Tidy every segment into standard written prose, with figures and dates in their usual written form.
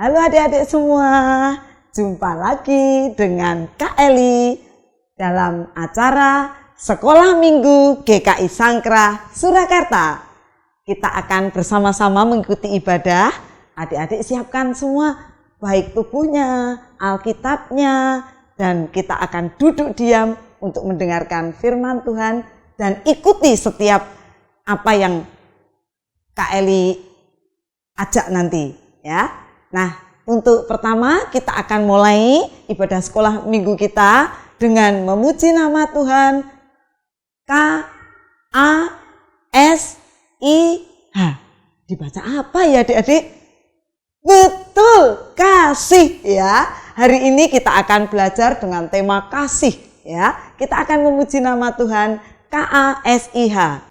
Halo adik-adik semua, jumpa lagi dengan Kak Eli dalam acara Sekolah Minggu GKI Sangkrah Surakarta. Kita akan bersama-sama mengikuti ibadah. Adik-adik siapkan semua, baik tubuhnya, Alkitabnya, dan kita akan duduk diam untuk mendengarkan firman Tuhan dan ikuti setiap apa yang Kak Eli ajak nanti ya. Nah, untuk pertama kita akan mulai ibadah sekolah minggu kita dengan memuji nama Tuhan. K-A-S-I-H. Dibaca apa ya adik-adik? Betul, kasih ya. Hari ini kita akan belajar dengan tema kasih ya. Kita akan memuji nama Tuhan K-A-S-I-H.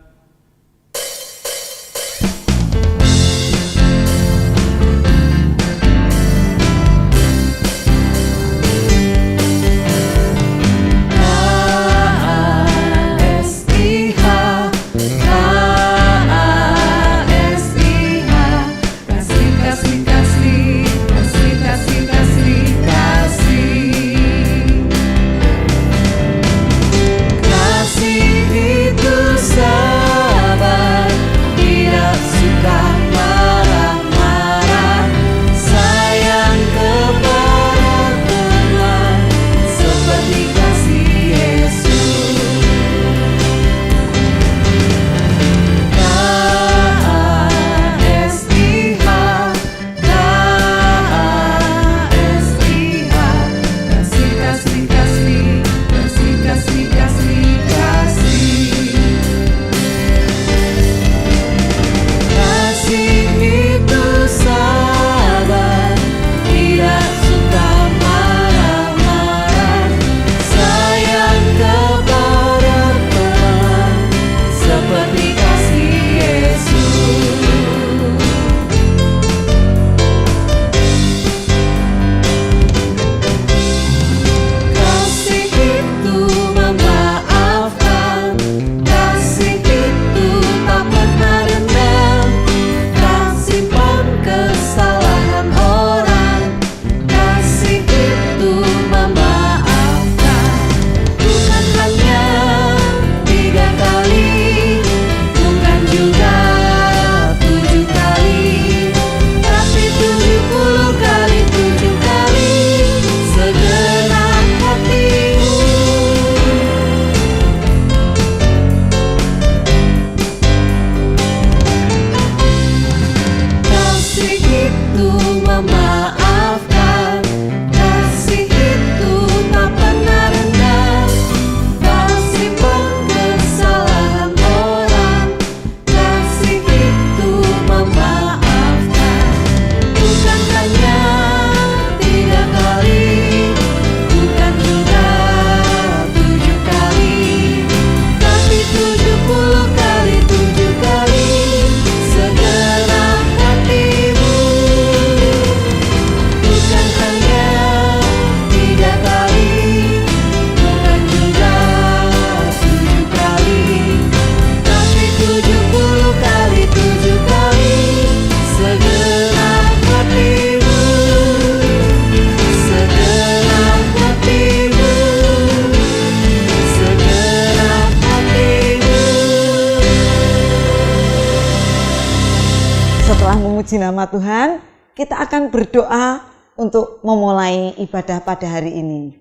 Setelah memuji nama Tuhan, kita akan berdoa untuk memulai ibadah pada hari ini.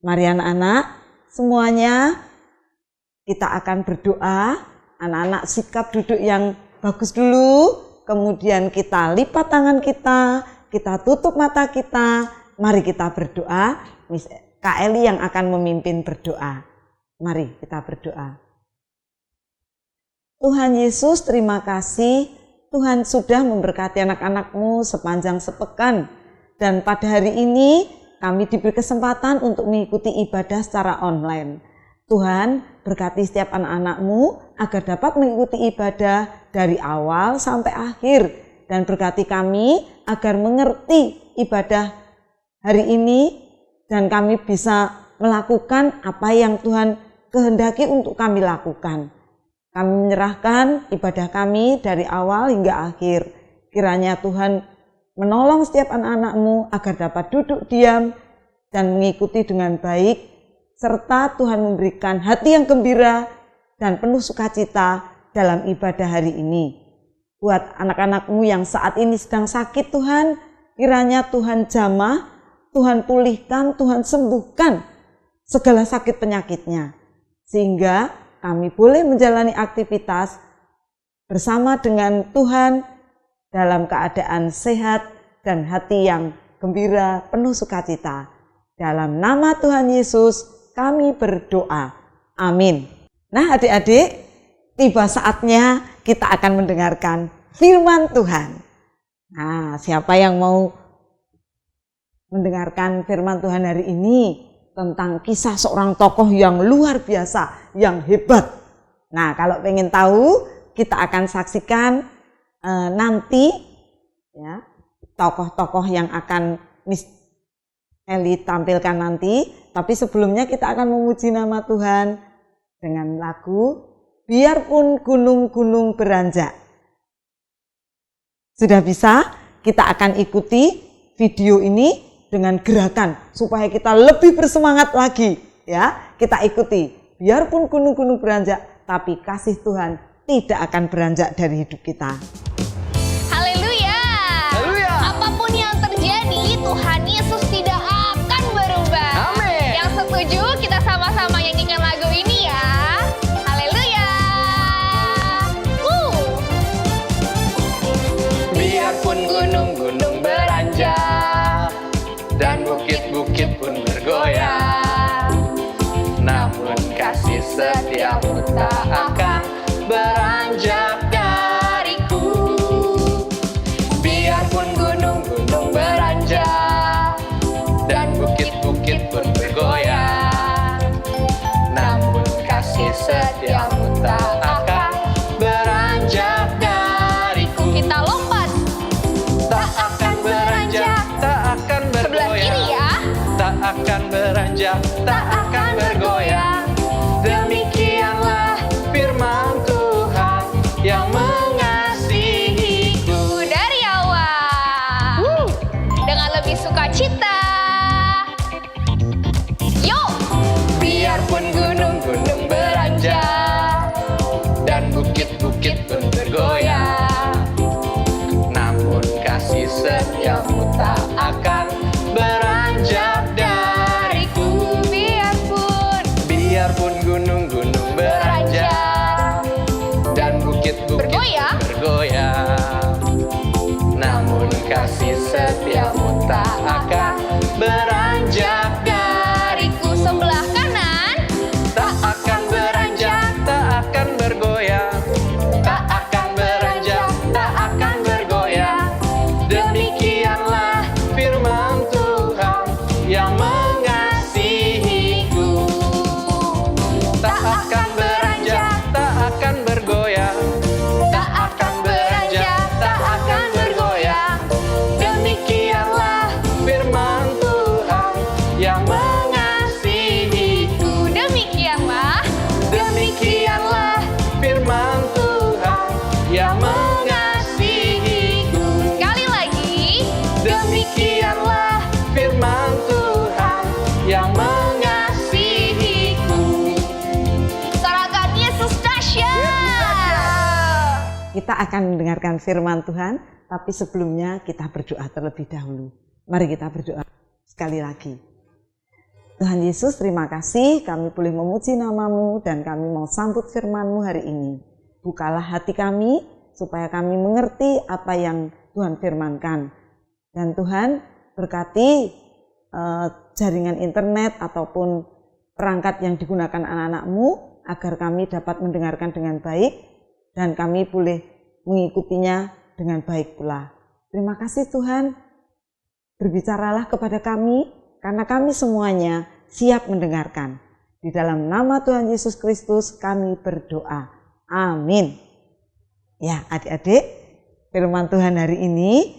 Mari anak-anak, semuanya kita akan berdoa. Anak-anak sikap duduk yang bagus dulu, kemudian kita lipat tangan kita tutup mata kita. Mari kita berdoa. Kak Eli yang akan memimpin berdoa. Mari kita berdoa. Tuhan Yesus, terima kasih. Tuhan sudah memberkati anak-anak-Mu sepanjang sepekan. Dan pada hari ini kami diberi kesempatan untuk mengikuti ibadah secara online. Tuhan berkati setiap anak-anak-Mu agar dapat mengikuti ibadah dari awal sampai akhir. Dan berkati kami agar mengerti ibadah hari ini dan kami bisa melakukan apa yang Tuhan kehendaki untuk kami lakukan. Kami menyerahkan ibadah kami dari awal hingga akhir. Kiranya Tuhan menolong setiap anak-anak-Mu agar dapat duduk diam dan mengikuti dengan baik, serta Tuhan memberikan hati yang gembira dan penuh sukacita dalam ibadah hari ini. Buat anak-anak-Mu yang saat ini sedang sakit Tuhan, kiranya Tuhan jamah, Tuhan pulihkan, Tuhan sembuhkan segala sakit penyakitnya. Sehingga kami boleh menjalani aktivitas bersama dengan Tuhan dalam keadaan sehat dan hati yang gembira, penuh sukacita. Dalam nama Tuhan Yesus kami berdoa. Amin. Nah adik-adik, tiba saatnya kita akan mendengarkan firman Tuhan. Nah, siapa yang mau mendengarkan firman Tuhan hari ini tentang kisah seorang tokoh yang luar biasa, yang hebat. Nah, kalau pengen tahu, kita akan saksikan nanti ya tokoh-tokoh yang akan Miss Eli tampilkan nanti. Tapi sebelumnya kita akan memuji nama Tuhan dengan lagu Biarpun Gunung-gunung Beranjak. Sudah bisa? Kita akan ikuti video ini dengan gerakan supaya kita lebih bersemangat lagi ya. Kita ikuti. Biarpun gunung-gunung beranjak, tapi kasih Tuhan tidak akan beranjak dari hidup kita. Haleluya. Haleluya. Apapun yang terjadi, Tuhan Yesus tidak akan berubah. Amin. Yang setuju, kita sama-sama nyanyikan lagu ini ya. Haleluya. Biarpun gunung-gunung beranjak dan bukit-bukit pun bergoyang, namun kasih setiamu tak akan beranjak dariku. Biarpun gunung-gunung beranjak dan bukit-bukit pun bergoyang, namun kasih setiamu tak akan beranjak dariku. Kita lompat. Tak akan beranjak, tak akan Sebelah kiri bergoyang. ya. Tak akan beranjak, tak akan bergoyang. Demikianlah firman Tuhan yang mengasihiku. Dari awal. Dengan lebih sukacita. Yuk. Biarpun gunung-gunung beranjak dan bukit-bukit pun bergoyang, namun kasih setiamu tak akan beranjak dariku. Biarpun gunung-gunung beranjak dan bukit-bukit Bergoyang. bergoyang, namun kasih setiamu tak akan beranjak dariku. Sebelah kanan. Tak akan beranjak, tak akan bergoyang. Tak akan beranjak, tak akan bergoyang. Demikianlah firman Tuhan yang mengasihiku. Tak akan beranjak, tak akan bergoyang. Tak akan beranjak, tak akan bergoyang. Demikianlah firman Tuhan yang mengasihiku. Demikianlah. Demikianlah firman Tuhan yang mengasihiku. Sekali lagi. Demikianlah firman Tuhan yang mengasihiku. Sorakan Yesus dahsyat. Kita akan mendengarkan firman Tuhan, tapi sebelumnya kita berdoa terlebih dahulu. Mari kita berdoa sekali lagi. Tuhan Yesus, terima kasih kami boleh memuji nama-Mu dan kami mau sambut firman-Mu hari ini. Bukalah hati kami supaya kami mengerti apa yang Tuhan firmankan. Dan Tuhan berkati jaringan internet ataupun perangkat yang digunakan anak-anak-Mu agar kami dapat mendengarkan dengan baik dan kami boleh mengikutinya dengan baik pula. Terima kasih Tuhan, berbicaralah kepada kami karena kami semuanya siap mendengarkan. Di dalam nama Tuhan Yesus Kristus kami berdoa. Amin. Ya adik-adik, firman Tuhan hari ini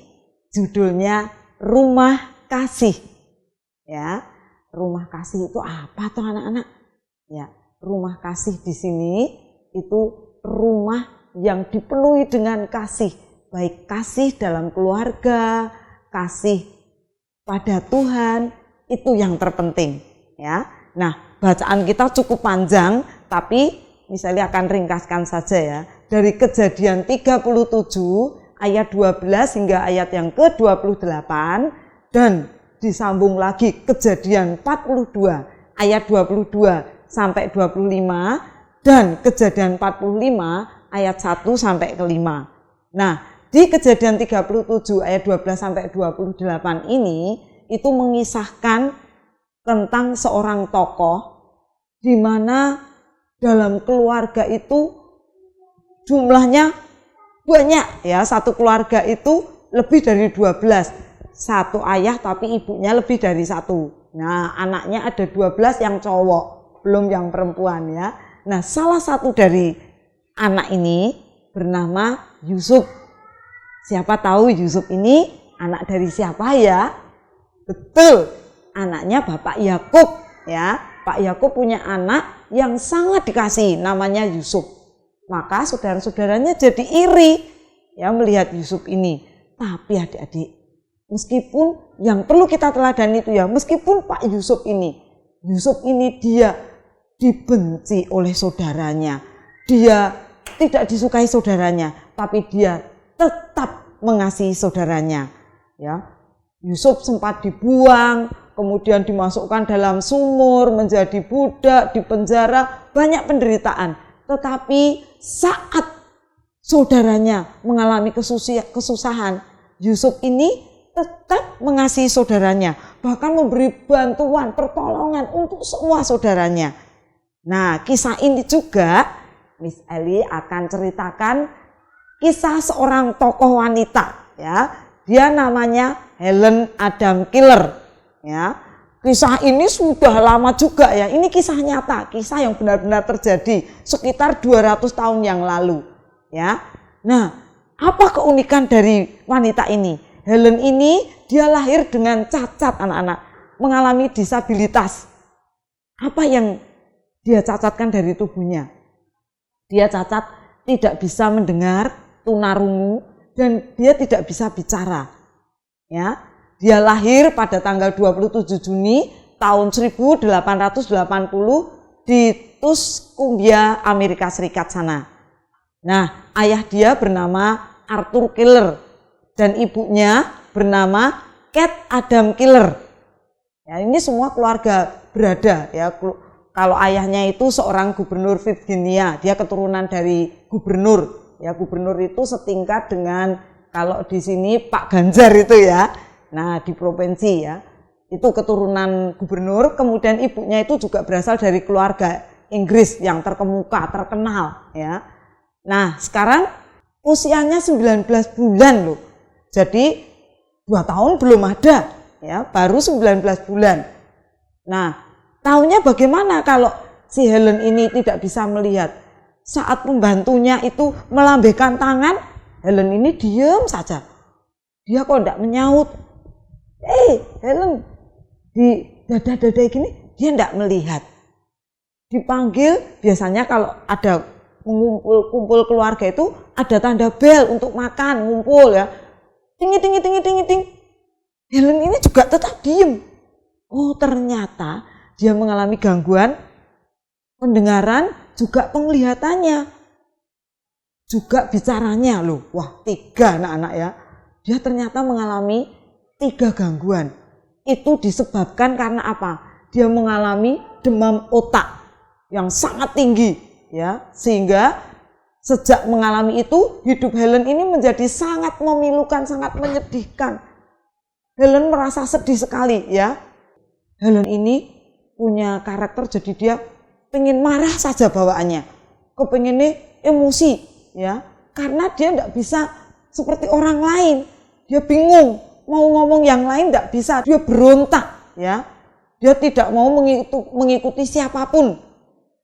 judulnya Rumah Kasih. Ya, rumah kasih itu apa tuh anak-anak? Ya, rumah kasih di sini itu rumah yang dipenuhi dengan kasih, baik kasih dalam keluarga, kasih pada Tuhan, itu yang terpenting ya. Nah, bacaan kita cukup panjang, tapi misalnya akan ringkaskan saja ya. Dari Kejadian 37 ayat 12 hingga ayat yang ke-28 dan disambung lagi Kejadian 42 ayat 22 sampai 25 dan Kejadian 45 ayat 1 sampai ke 5. Nah, di Kejadian 37 ayat 12 sampai 28 ini itu mengisahkan tentang seorang tokoh di mana dalam keluarga itu jumlahnya banyak ya, satu keluarga itu lebih dari 12. Satu ayah tapi ibunya lebih dari satu. Nah, anaknya ada 12 yang cowok, belum yang perempuan ya. Nah, salah satu dari anak ini bernama Yusuf. Siapa tahu Yusuf ini anak dari siapa ya? Betul, anaknya Bapak Yakub ya. Pak Yakub punya anak yang sangat dikasihi, namanya Yusuf. Maka saudara-saudaranya jadi iri ya melihat Yusuf ini. Tapi adik-adik, meskipun yang perlu kita teladani itu ya, meskipun Pak Yusuf ini dia dibenci oleh saudaranya, dia tidak disukai saudaranya, tapi dia tetap mengasihi saudaranya ya. Yusuf sempat dibuang, kemudian dimasukkan dalam sumur, menjadi budak, dipenjara, banyak penderitaan. Tetapi saat saudaranya mengalami kesusahan, Yusuf ini tetap mengasihi saudaranya, bahkan memberi bantuan, pertolongan untuk semua saudaranya. Nah, kisah ini juga Miss Eli akan ceritakan kisah seorang tokoh wanita ya. Dia namanya Helen Adam Keller ya. Kisah ini sudah lama juga ya. Ini kisah nyata, kisah yang benar-benar terjadi sekitar 200 tahun yang lalu ya. Nah, apa keunikan dari wanita ini? Helen ini dia lahir dengan cacat anak-anak, mengalami disabilitas. Apa yang dia cacatkan dari tubuhnya? Dia cacat tidak bisa mendengar, tunarungu, dan dia tidak bisa bicara. Ya, dia lahir pada tanggal 27 Juni tahun 1880 di Tuscumbia, Amerika Serikat sana. Nah, ayah dia bernama Arthur Keller dan ibunya bernama Kate Adam Keller. Ya, ini semua keluarga berada ya. Kalau ayahnya itu seorang gubernur Virginia, dia keturunan dari gubernur. Ya, gubernur itu setingkat dengan kalau di sini Pak Ganjar itu ya. Nah, di provinsi ya. Itu keturunan gubernur, kemudian ibunya itu juga berasal dari keluarga Inggris yang terkemuka, terkenal ya. Nah, sekarang usianya 19 bulan loh. Jadi 2 tahun belum ada ya, baru 19 bulan. Nah, tahunya bagaimana kalau si Helen ini tidak bisa melihat? Saat pembantunya itu melambaikan tangan, Helen ini diam saja. Dia kok tidak menyaut. Helen, di dada-dada gini, dia tidak melihat. Dipanggil, biasanya kalau ada kumpul keluarga itu ada tanda bel untuk makan, ngumpul ya. Ting. Helen ini juga tetap diem. Oh, ternyata dia mengalami gangguan pendengaran, juga penglihatannya, juga bicaranya loh. Wah, 3 anak-anak ya. Dia ternyata mengalami 3 gangguan. Itu disebabkan karena apa? Dia mengalami demam otak yang sangat tinggi ya, sehingga sejak mengalami itu hidup Helen ini menjadi sangat memilukan, sangat menyedihkan. Helen merasa sedih sekali ya. Helen ini punya karakter, jadi dia pengen marah saja bawaannya, kepengennya emosi ya, karena dia tidak bisa seperti orang lain. Dia bingung mau ngomong yang lain, tidak bisa, dia berontak ya. Dia tidak mau mengikuti siapapun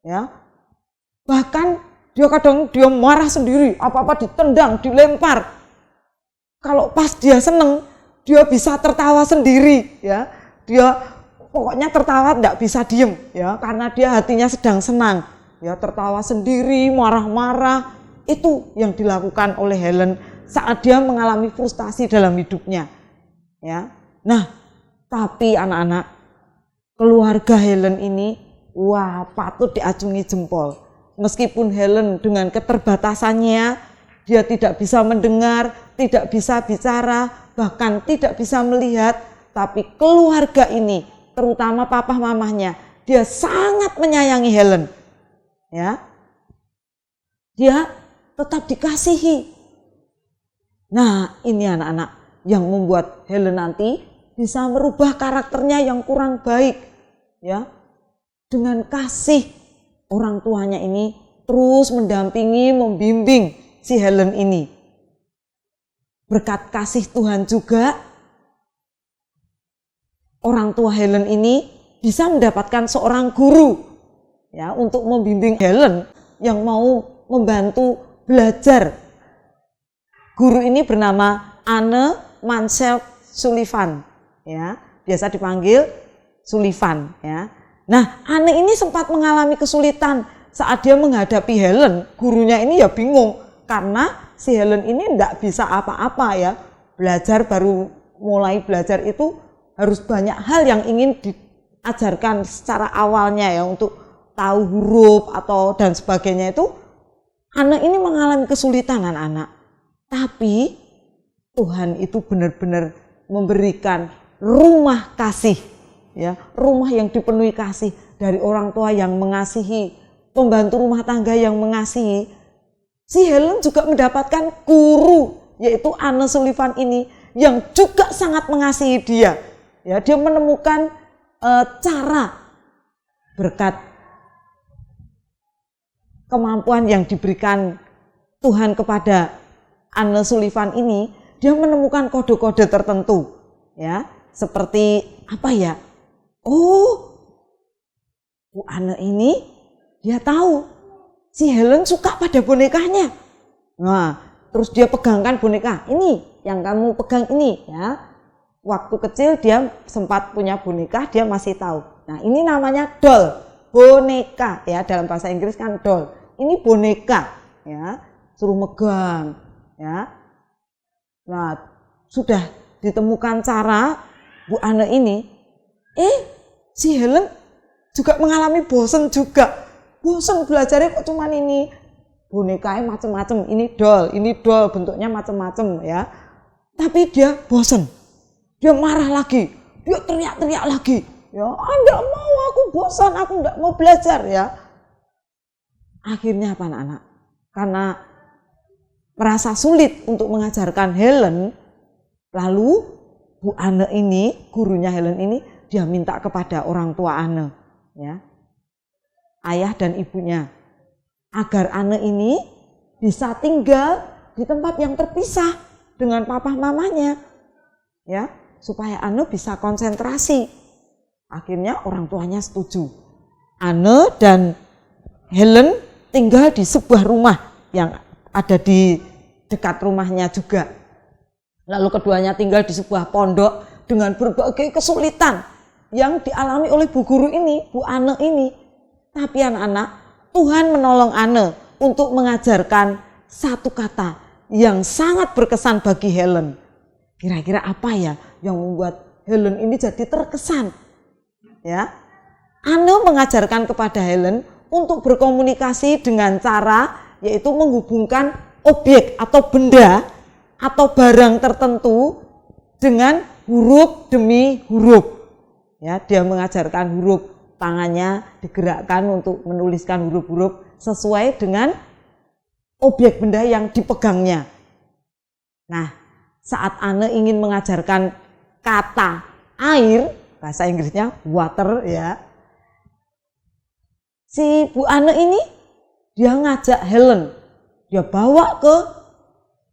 ya. Bahkan dia marah sendiri, apa-apa ditendang, dilempar. Kalau pas dia seneng, dia bisa tertawa sendiri ya. Dia pokoknya tertawa tidak bisa diem ya, karena dia hatinya sedang senang ya, tertawa sendiri, marah-marah. Itu yang dilakukan oleh Helen saat dia mengalami frustasi dalam hidupnya. ya. Nah, tapi anak-anak, keluarga Helen ini wah patut diacungi jempol. Meskipun Helen dengan keterbatasannya, dia tidak bisa mendengar, tidak bisa bicara, bahkan tidak bisa melihat, tapi keluarga ini, terutama papa mamahnya, dia sangat menyayangi Helen. Ya. Dia tetap dikasihi. Nah, ini anak-anak yang membuat Helen nanti bisa merubah karakternya yang kurang baik, ya. Dengan kasih orang tuanya ini terus mendampingi, membimbing si Helen ini. Berkat kasih Tuhan juga, orang tua Helen ini bisa mendapatkan seorang guru, ya, untuk membimbing Helen yang mau membantu belajar. Guru ini bernama Anne Mansell Sullivan, ya, biasa dipanggil Sullivan, ya. Nah, Anne ini sempat mengalami kesulitan saat dia menghadapi Helen. Gurunya ini ya bingung karena si Helen ini tidak bisa apa-apa, ya. Belajar, baru mulai belajar itu harus banyak hal yang ingin diajarkan secara awalnya, ya, untuk tahu huruf atau dan sebagainya. Itu Anne ini mengalami kesulitan, anak-anak. Tapi Tuhan itu benar-benar memberikan rumah kasih, ya, rumah yang dipenuhi kasih dari orang tua yang mengasihi, pembantu rumah tangga yang mengasihi. Si Helen juga mendapatkan guru, yaitu Anne Sullivan ini, yang juga sangat mengasihi dia. Ya, dia menemukan cara berkat kemampuan yang diberikan Tuhan kepada Anne Sullivan ini, dia menemukan kode-kode tertentu, ya, seperti apa ya? Oh, Bu Anne ini dia tahu si Helen suka pada bonekanya. Nah, terus dia pegangkan boneka ini, yang kamu pegang ini, ya. Waktu kecil dia sempat punya boneka, dia masih tahu. Nah, ini namanya doll, boneka, ya, dalam bahasa Inggris kan doll. Ini boneka, ya, suruh megang, ya. Nah, sudah ditemukan cara Bu Anne ini, si Helen juga mengalami bosan juga. Bosan belajarnya kok cuman ini, bonekanya macam-macam, ini doll bentuknya macam-macam, ya. Tapi dia bosan, dia marah lagi, dia teriak-teriak lagi, ya, enggak mau, aku bosan, aku enggak mau belajar, ya. Akhirnya apa, anak-anak? Karena merasa sulit untuk mengajarkan Helen, lalu Bu Anne ini, gurunya Helen ini, dia minta kepada orang tua Anne, ya, ayah dan ibunya, agar Anne ini bisa tinggal di tempat yang terpisah dengan papa mamanya, ya, supaya Anne bisa konsentrasi. Akhirnya orang tuanya setuju. Anne dan Helen tinggal di sebuah rumah yang ada di dekat rumahnya juga. Lalu keduanya tinggal di sebuah pondok dengan berbagai kesulitan yang dialami oleh bu guru ini, Bu Anne ini. Tapi anak-anak, Tuhan menolong Anne untuk mengajarkan satu kata yang sangat berkesan bagi Helen. Kira-kira apa ya yang membuat Helen ini jadi terkesan? Ya, Anne mengajarkan kepada Helen untuk berkomunikasi dengan cara yaitu menghubungkan objek atau benda atau barang tertentu dengan huruf demi huruf. Ya, dia mengajarkan huruf, tangannya digerakkan untuk menuliskan huruf-huruf sesuai dengan objek benda yang dipegangnya. Nah, saat Anne ingin mengajarkan kata air, bahasa Inggrisnya water, ya, si Bu Anne ini dia ngajak Helen, dia bawa ke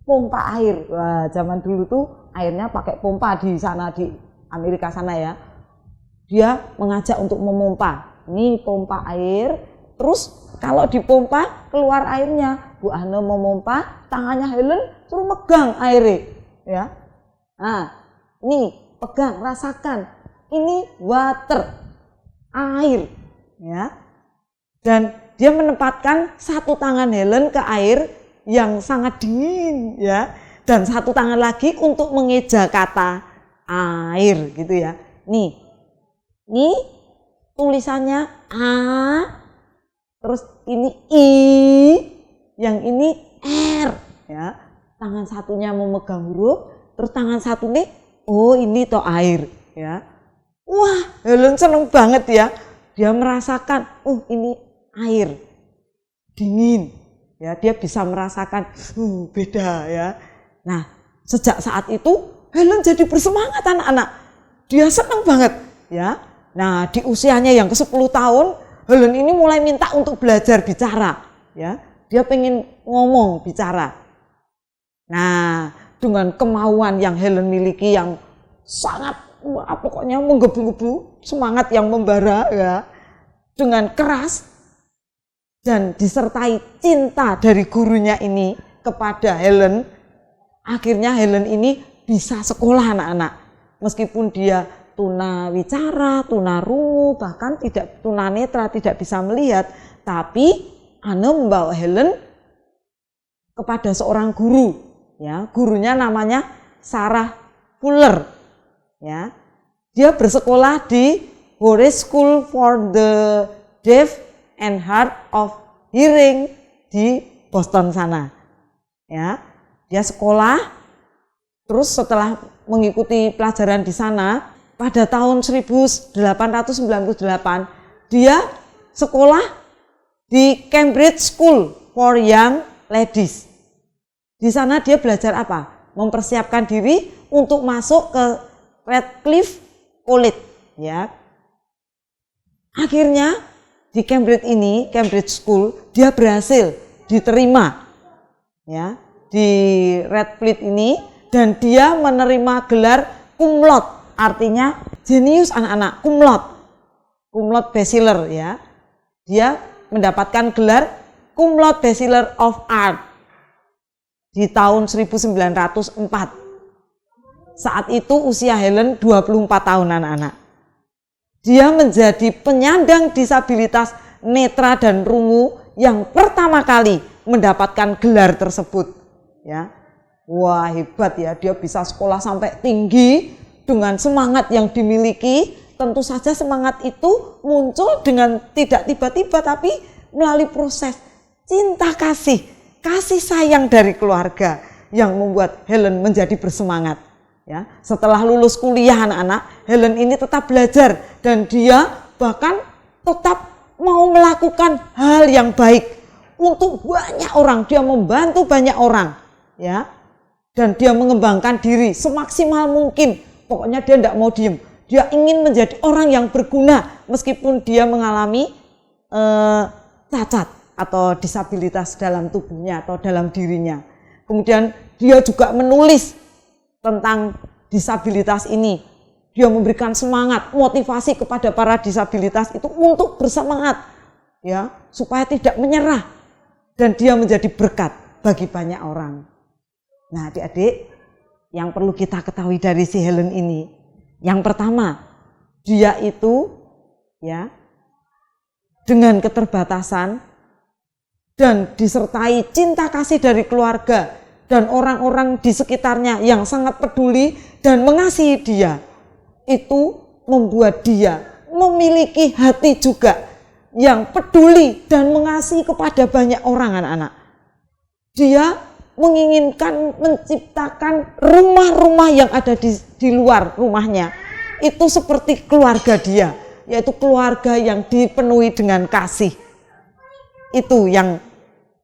pompa air. Wah, zaman dulu tuh airnya pakai pompa di sana, di Amerika sana, ya. Dia mengajak untuk memompa. Ini pompa air, terus kalau dipompa keluar airnya. Bu Anne memompa, tangannya Helen suruh megang airnya, ya. Nah, ini pegang, rasakan. Ini water, air, ya. Dan dia menempatkan satu tangan Helen ke air yang sangat dingin, ya, dan satu tangan lagi untuk mengeja kata air gitu ya. Nih tulisannya A, terus ini I, yang ini R ya. Tangan satunya memegang huruf, terus tangan satu nih, oh ini toh air ya. Wah, Helen seneng banget ya. Dia merasakan, oh ini air dingin ya, dia bisa merasakan beda ya. Nah, sejak saat itu Helen jadi bersemangat anak-anak. Dia senang banget ya. Nah, di usianya yang ke-10 tahun, Helen ini mulai minta untuk belajar bicara ya. Dia pengen ngomong bicara. Nah, dengan kemauan yang Helen miliki yang sangat pokoknya menggebu-gebu, semangat yang membara ya, dengan keras dan disertai cinta dari gurunya ini kepada Helen, akhirnya Helen ini bisa sekolah anak-anak. Meskipun dia tunawicara, tunarungu, bahkan tidak tunanetra, tidak bisa melihat, tapi Anne membawa Helen kepada seorang guru ya. Gurunya namanya Sarah Fuller ya. Dia bersekolah di Horace School for the Deaf and Hard of Hearing di Boston sana ya. Dia sekolah, terus setelah mengikuti pelajaran di sana, pada tahun 1898 dia sekolah di Cambridge School for Young Ladies. Di sana dia belajar apa? Mempersiapkan diri untuk masuk ke Radcliffe College ya. Akhirnya di Cambridge School, dia berhasil diterima ya di Radcliffe ini, dan dia menerima gelar cum laude, artinya jenius anak-anak, cum laude bachelor ya. Dia mendapatkan gelar cum laude bachelor of art di tahun 1904. Saat itu usia Helen 24 tahun anak-anak. Dia menjadi penyandang disabilitas netra dan rungu yang pertama kali mendapatkan gelar tersebut ya. Wah, hebat ya, dia bisa sekolah sampai tinggi dengan semangat yang dimiliki. Tentu saja semangat itu muncul dengan tidak tiba-tiba, tapi melalui proses cinta kasih sayang dari keluarga yang membuat Helen menjadi bersemangat ya. Setelah lulus kuliah anak-anak, Helen ini tetap belajar dan dia bahkan tetap mau melakukan hal yang baik untuk banyak orang. Dia membantu banyak orang ya, dan dia mengembangkan diri semaksimal mungkin. Pokoknya dia tidak mau diem, dia ingin menjadi orang yang berguna meskipun dia mengalami cacat atau disabilitas dalam tubuhnya atau dalam dirinya. Kemudian dia juga menulis tentang disabilitas ini. Dia memberikan semangat, motivasi kepada para disabilitas itu untuk bersemangat ya, supaya tidak menyerah, dan dia menjadi berkat bagi banyak orang. Nah, adik-adik, yang perlu kita ketahui dari si Helen ini, yang pertama, dia itu ya dengan keterbatasan dan disertai cinta kasih dari keluarga dan orang-orang di sekitarnya yang sangat peduli dan mengasihi dia, itu membuat dia memiliki hati juga yang peduli dan mengasihi kepada banyak orang anak-anak. Dia menginginkan menciptakan rumah-rumah yang ada di luar rumahnya itu seperti keluarga dia, yaitu keluarga yang dipenuhi dengan kasih. Itu yang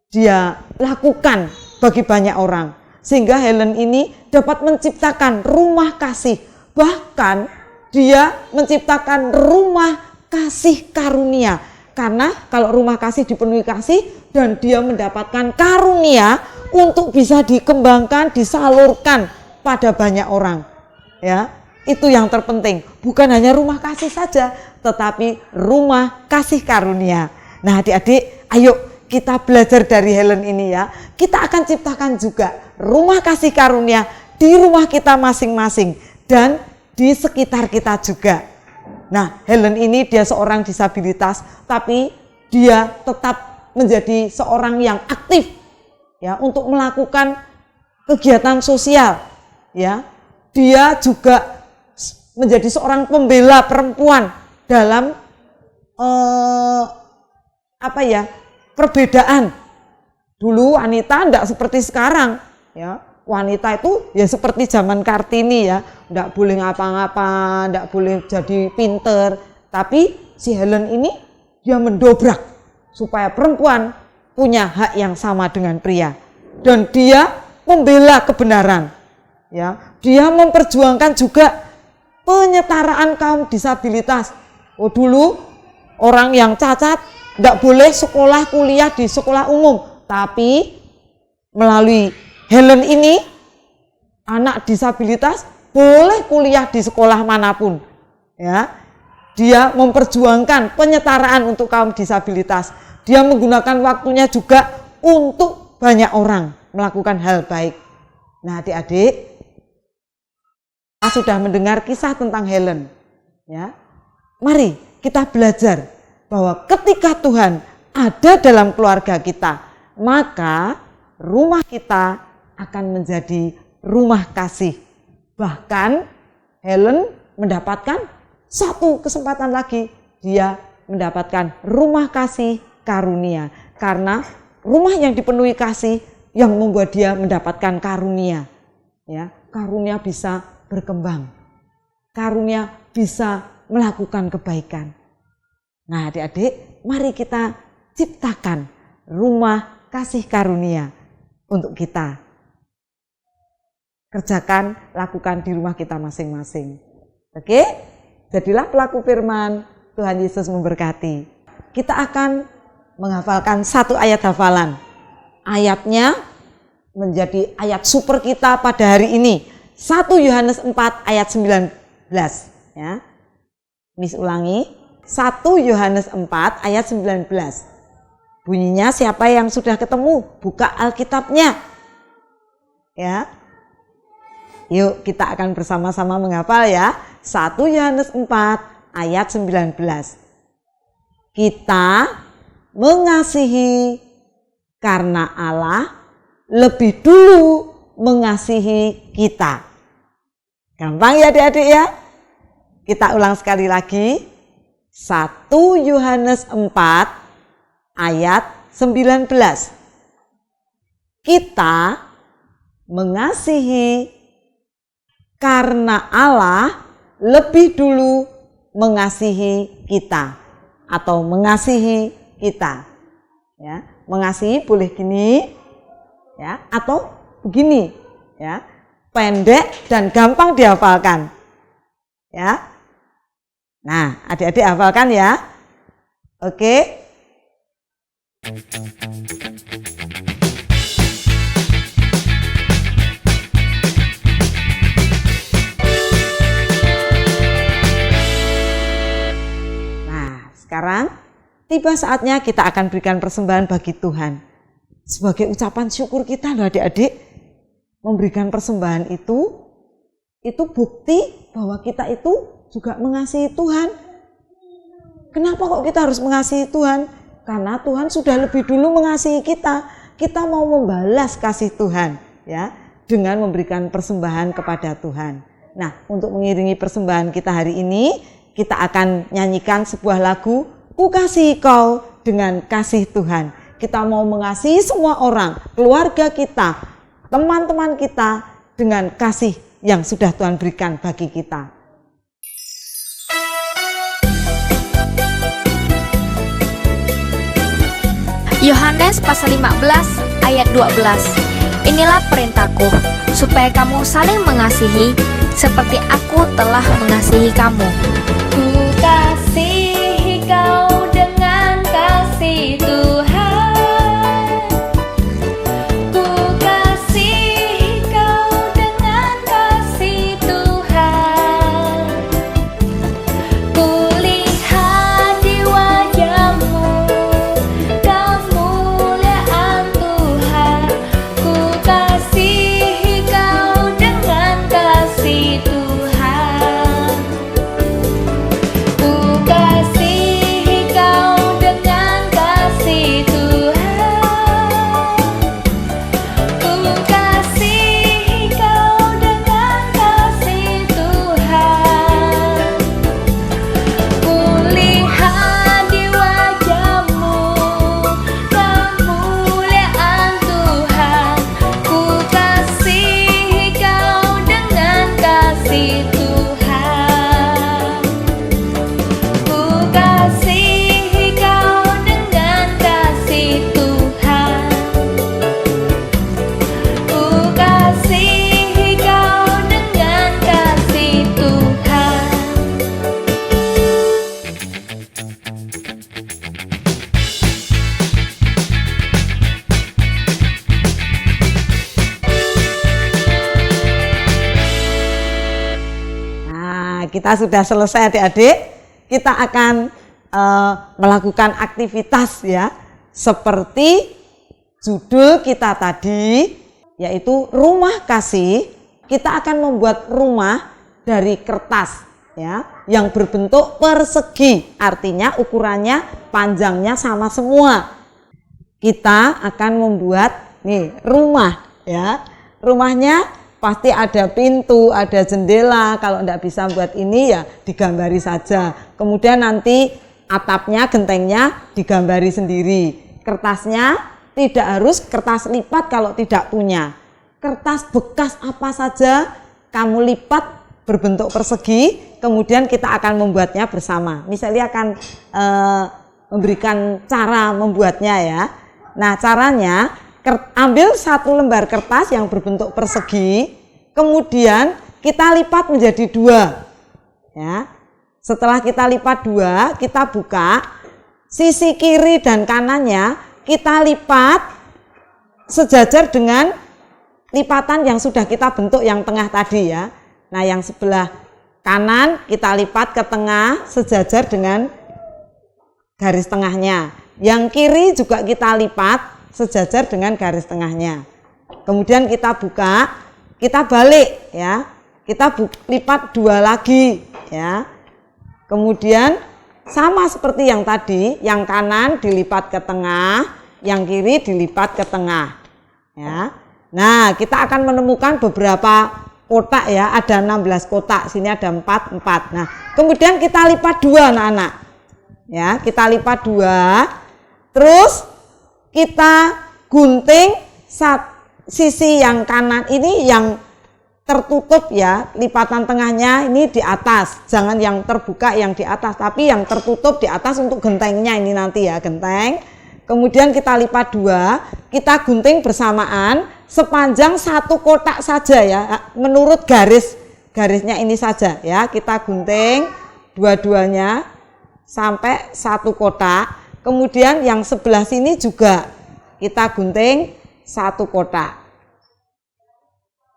dia lakukan bagi banyak orang, sehingga Helen ini dapat menciptakan rumah kasih. Bahkan dia menciptakan rumah kasih karunia, karena kalau rumah kasih dipenuhi kasih dan dia mendapatkan karunia untuk bisa dikembangkan, disalurkan pada banyak orang ya. Itu yang terpenting, bukan hanya rumah kasih saja, tetapi rumah kasih karunia. Nah, adik-adik, ayo kita belajar dari Helen ini ya. Kita akan ciptakan juga rumah kasih karunia di rumah kita masing-masing dan di sekitar kita juga. Nah, Helen ini dia seorang disabilitas, tapi dia tetap menjadi seorang yang aktif ya untuk melakukan kegiatan sosial ya. Dia juga menjadi seorang pembela perempuan dalam perbedaan. Dulu wanita tidak seperti sekarang, ya. Wanita itu ya seperti zaman Kartini, ya, tidak boleh ngapa-ngapa, tidak boleh jadi pinter. Tapi si Helen ini dia mendobrak supaya perempuan punya hak yang sama dengan pria, dan dia membela kebenaran, ya. Dia memperjuangkan juga penyetaraan kaum disabilitas. Oh, dulu orang yang cacat tidak boleh sekolah kuliah di sekolah umum, tapi melalui Helen ini anak disabilitas boleh kuliah di sekolah manapun, ya. Dia memperjuangkan penyetaraan untuk kaum disabilitas. Dia menggunakan waktunya juga untuk banyak orang melakukan hal baik. Nah, adik-adik, kita sudah mendengar kisah tentang Helen, ya. Mari kita belajar bahwa ketika Tuhan ada dalam keluarga kita, maka rumah kita akan menjadi rumah kasih. Bahkan Helen mendapatkan satu kesempatan lagi, dia mendapatkan rumah kasih karunia. Karena rumah yang dipenuhi kasih yang membuat dia mendapatkan karunia. Ya, karunia bisa berkembang. Karunia bisa melakukan kebaikan. Nah, adik-adik, mari kita ciptakan rumah kasih karunia untuk kita. Kerjakan, lakukan di rumah kita masing-masing. Oke? Jadilah pelaku firman. Tuhan Yesus memberkati. Kita akan menghafalkan satu ayat hafalan. Ayatnya menjadi ayat super kita pada hari ini. 1 Yohanes 4 ayat 19. Ya. Miss ulangi. 1 Yohanes 4 ayat 19. Bunyinya, siapa yang sudah ketemu, buka Alkitabnya. Ya. Yuk kita akan bersama-sama menghafal, ya. 1 Yohanes 4 ayat 19. Kita mengasihi karena Allah lebih dulu mengasihi kita. Gampang ya adik-adik, ya. Kita ulang sekali lagi. 1 Yohanes 4 ayat 19. Kita mengasihi karena Allah lebih dulu mengasihi kita atau mengasihi kita. Ya, mengasihi boleh gini, ya, atau begini, ya, pendek dan gampang dihafalkan. Ya, nah, adik-adik hafalkan ya. Oke. Sekarang tiba saatnya kita akan berikan persembahan bagi Tuhan. Sebagai ucapan syukur kita loh adik-adik, memberikan persembahan itu bukti bahwa kita itu juga mengasihi Tuhan. Kenapa kok kita harus mengasihi Tuhan? Karena Tuhan sudah lebih dulu mengasihi kita. Kita mau membalas kasih Tuhan, ya, dengan memberikan persembahan kepada Tuhan. Nah, untuk mengiringi persembahan kita hari ini, kita akan nyanyikan sebuah lagu, Ku Kasihi Kau dengan Kasih Tuhan. Kita mau mengasihi semua orang, keluarga kita, teman-teman kita dengan kasih yang sudah Tuhan berikan bagi kita. Yohanes pasal 15 ayat 12. Inilah perintahku, supaya kamu saling mengasihi seperti aku telah mengasihi kamu. Ku kasihi kau dengan kasih Tuhan. Ku kasihi kau dengan kasih Tuhan. Ku lihat di wajahmu kemuliaan Tuhan. Ku kasihi kau dengan kasih Tuhan. kita sudah selesai adik-adik. Kita akan melakukan aktivitas ya, seperti judul kita tadi, yaitu rumah kasih. Kita akan membuat rumah dari kertas ya, yang berbentuk persegi, artinya ukurannya panjangnya sama semua. Kita akan membuat nih rumah ya. Rumahnya pasti ada pintu, ada jendela. Kalau tidak bisa buat ini ya digambari saja. Kemudian nanti atapnya, gentengnya digambari sendiri. Kertasnya tidak harus kertas lipat kalau tidak punya. Kertas bekas apa saja kamu lipat berbentuk persegi, kemudian kita akan membuatnya bersama. Misalnya akan memberikan cara membuatnya ya. Nah, caranya ambil satu lembar kertas yang berbentuk persegi, kemudian kita lipat menjadi 2 ya. Setelah kita lipat 2, kita buka sisi kiri dan kanannya, kita lipat sejajar dengan lipatan yang sudah kita bentuk yang tengah tadi ya. Nah, yang sebelah kanan kita lipat ke tengah sejajar dengan garis tengahnya. Yang kiri juga kita lipat sejajar dengan garis tengahnya. Kemudian kita buka, kita balik ya. Kita lipat 2 lagi ya. Kemudian sama seperti yang tadi, yang kanan dilipat ke tengah, yang kiri dilipat ke tengah ya. Nah, kita akan menemukan beberapa kotak ya, ada 16 kotak, sini ada 4. Nah, kemudian kita lipat 2 anak-anak ya, kita lipat 2. Terus kita gunting sisi yang kanan ini yang tertutup ya, lipatan tengahnya ini di atas, jangan yang terbuka yang di atas, tapi yang tertutup di atas untuk gentengnya ini nanti ya, genteng. Kemudian kita lipat 2, kita gunting bersamaan sepanjang 1 kotak saja ya, menurut garisnya ini saja ya, kita gunting dua-duanya sampai 1 kotak. Kemudian yang sebelah sini juga kita gunting 1 kotak.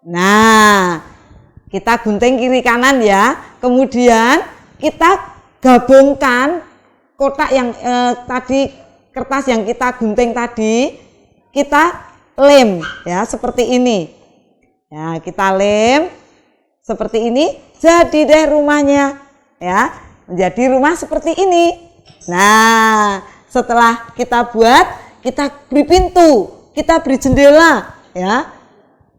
Nah, kita gunting kiri kanan ya. Kemudian kita gabungkan kotak yang tadi, kertas yang kita gunting tadi, kita lem ya seperti ini. Ya, kita lem seperti ini, jadi deh rumahnya ya, menjadi rumah seperti ini. Nah, setelah kita buat, kita beri pintu, kita beri jendela ya.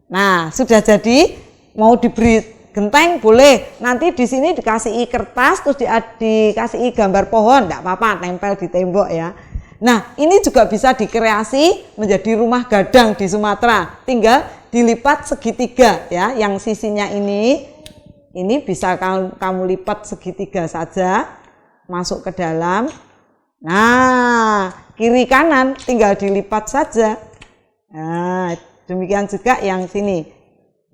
Nah, sudah jadi, mau diberi genteng boleh. Nanti di sini dikasih kertas, terus dikasih gambar pohon, enggak apa-apa, tempel di tembok ya. Nah, ini juga bisa dikreasi menjadi rumah gadang di Sumatera. Tinggal dilipat segitiga ya, yang sisinya ini bisa kamu lipat segitiga saja, masuk ke dalam. Nah, kiri kanan tinggal dilipat saja. Nah, demikian juga yang sini.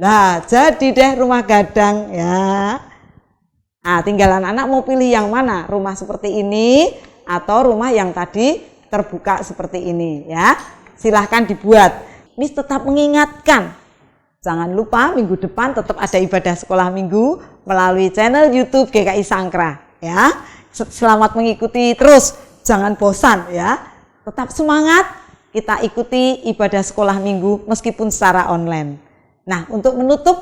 Nah, jadi deh rumah gadang ya. Nah, tinggal anak-anak mau pilih yang mana, rumah seperti ini atau rumah yang tadi terbuka seperti ini ya. Silahkan dibuat. Miss tetap mengingatkan, jangan lupa minggu depan tetap ada ibadah sekolah minggu melalui channel YouTube GKI Sangkra ya. Selamat mengikuti terus. Jangan bosan ya, tetap semangat, kita ikuti ibadah sekolah minggu meskipun secara online. Nah, untuk menutup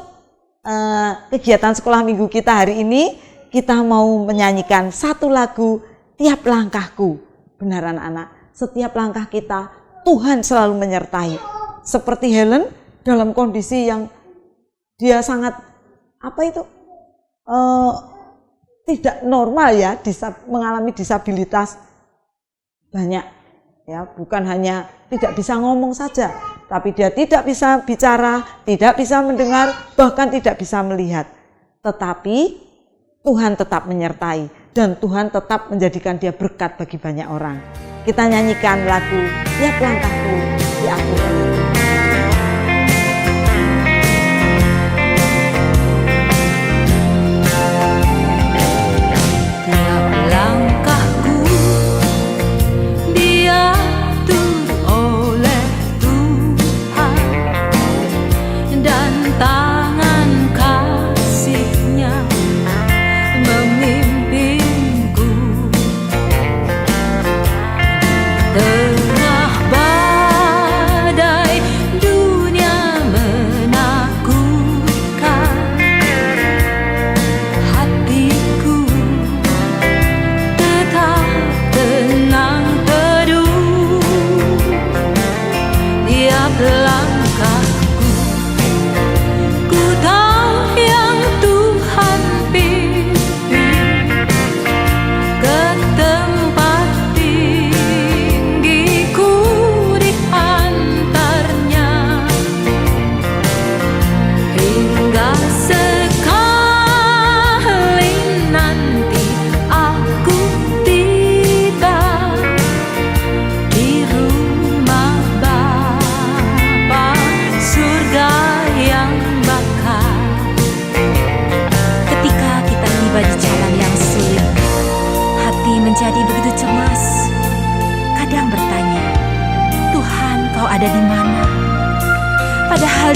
kegiatan sekolah minggu kita hari ini, kita mau menyanyikan 1 lagu, Tiap Langkahku. Benar anak-anak, setiap langkah kita Tuhan selalu menyertai. Seperti Helen dalam kondisi yang dia sangat tidak normal ya, mengalami disabilitas banyak ya, bukan hanya tidak bisa ngomong saja, tapi dia tidak bisa bicara, tidak bisa mendengar, bahkan tidak bisa melihat. Tetapi Tuhan tetap menyertai dan Tuhan tetap menjadikan dia berkat bagi banyak orang. Kita nyanyikan lagu Tiap Langkahku Diampuni.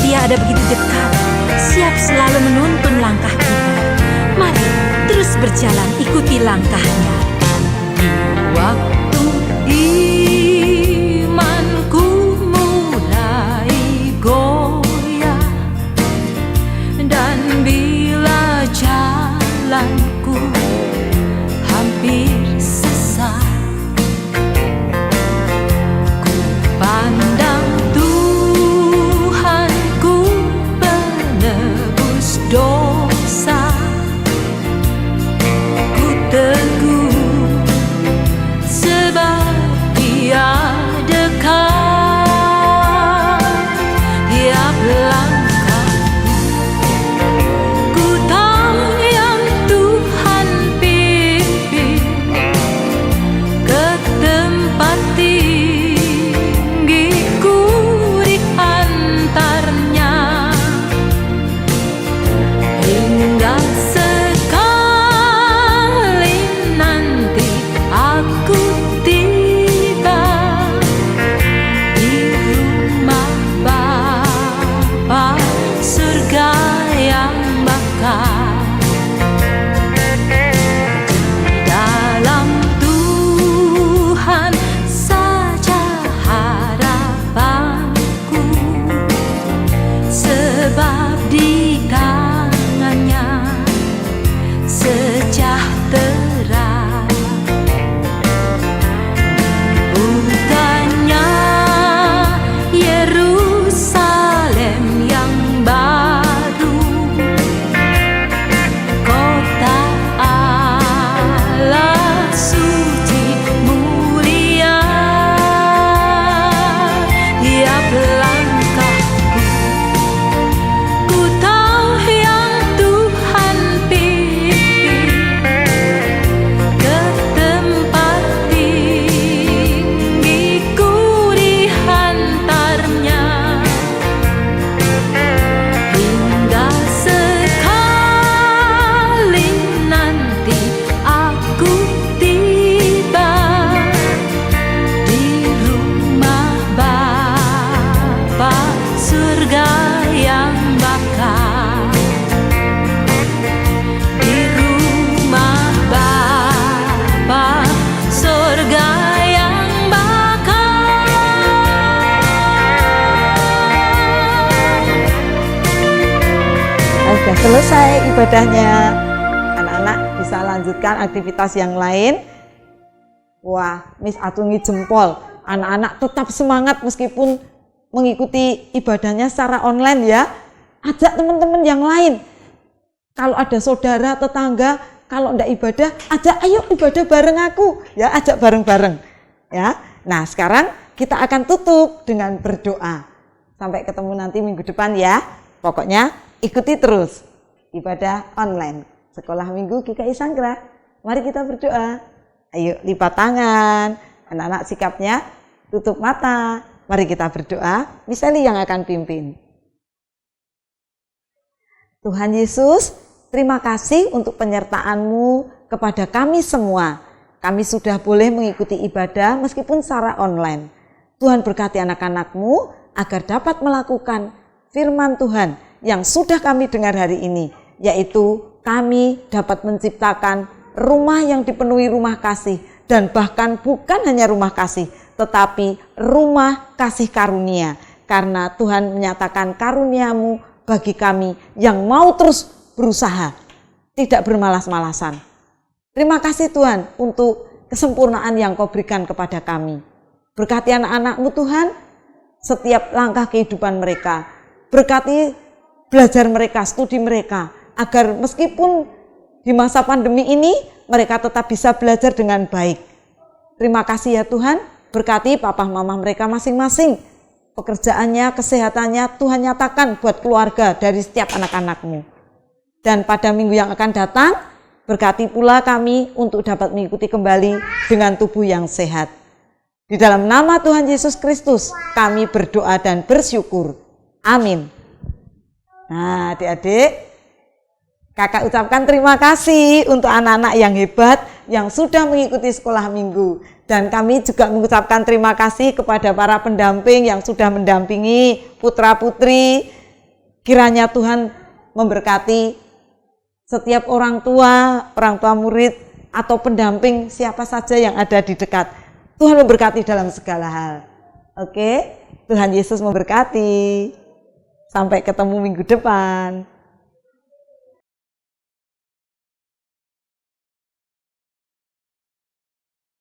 Dia ada begitu dekat, siap selalu menuntun langkah kita. Mari terus berjalan, ikuti langkahnya. Di waktu imanku mulai goyah, dan bila jalanku hampir sesat, ku pandang Tuhanku penebus dosa. Ku teguh sebab Dia dekat. Tiap langkahku ku tahu yang Tuhan pimpin ke tempat tinggiku diantarnya, hingga sekali nanti aku tiba di rumah Bapa surga yang bakal. Dalam Tuhan saja harapanku, sebab di tangannya sejahtera. Bukannya Yerusalem yang baru, kota Allah suci mulia. Tiap langkahku ku tahu yang Tuhan pimpin ke tempat tinggiku dihantarnya, hingga sekali nanti aku tiba di rumah Bapa surga yang bakal. Di rumah Bapa surga yang bakal. Sudah selesai ibadahnya. Anak-anak bisa lanjutkan aktivitas yang lain. Wah, Miss acungi jempol. Anak-anak tetap semangat meskipun mengikuti ibadahnya secara online ya. Ajak teman-teman yang lain. Kalau ada saudara, tetangga, kalau enggak ibadah, ajak ayo ibadah bareng aku. Ya, ajak bareng-bareng. Ya. Nah, sekarang kita akan tutup dengan berdoa. Sampai ketemu nanti minggu depan ya. Pokoknya ikuti terus ibadah online Sekolah Minggu GKI Sangkra. Mari kita berdoa. Ayo lipat tangan. Anak-anak sikapnya tutup mata. Mari kita berdoa. Miss Eli yang akan pimpin. Tuhan Yesus, terima kasih untuk penyertaan-Mu kepada kami semua. Kami sudah boleh mengikuti ibadah meskipun secara online. Tuhan berkati anak-anak-Mu agar dapat melakukan firman Tuhan yang sudah kami dengar hari ini, yaitu kami dapat menciptakan rumah yang dipenuhi rumah kasih, dan bahkan bukan hanya rumah kasih, tetapi rumah kasih karunia, karena Tuhan menyatakan karunia-Mu bagi kami yang mau terus berusaha, tidak bermalas-malasan. Terima kasih Tuhan untuk kesempurnaan yang Kau berikan kepada kami. Berkati anak-anak-Mu Tuhan, setiap langkah kehidupan mereka. Berkati belajar mereka, studi mereka, agar meskipun di masa pandemi ini mereka tetap bisa belajar dengan baik. Terima kasih ya Tuhan, berkati papa mama mereka masing-masing. Pekerjaannya, kesehatannya Tuhan nyatakan buat keluarga dari setiap anak-anak-Mu. Dan pada minggu yang akan datang, berkati pula kami untuk dapat mengikuti kembali dengan tubuh yang sehat. Di dalam nama Tuhan Yesus Kristus kami berdoa dan bersyukur. Amin. Nah adik-adik, kakak ucapkan terima kasih untuk anak-anak yang hebat yang sudah mengikuti sekolah minggu. Dan kami juga mengucapkan terima kasih kepada para pendamping yang sudah mendampingi putra-putri Kiranya Tuhan memberkati setiap orang tua murid, atau pendamping siapa saja yang ada di dekat. Tuhan memberkati dalam segala hal. Oke, Tuhan Yesus memberkati. Sampai ketemu minggu depan.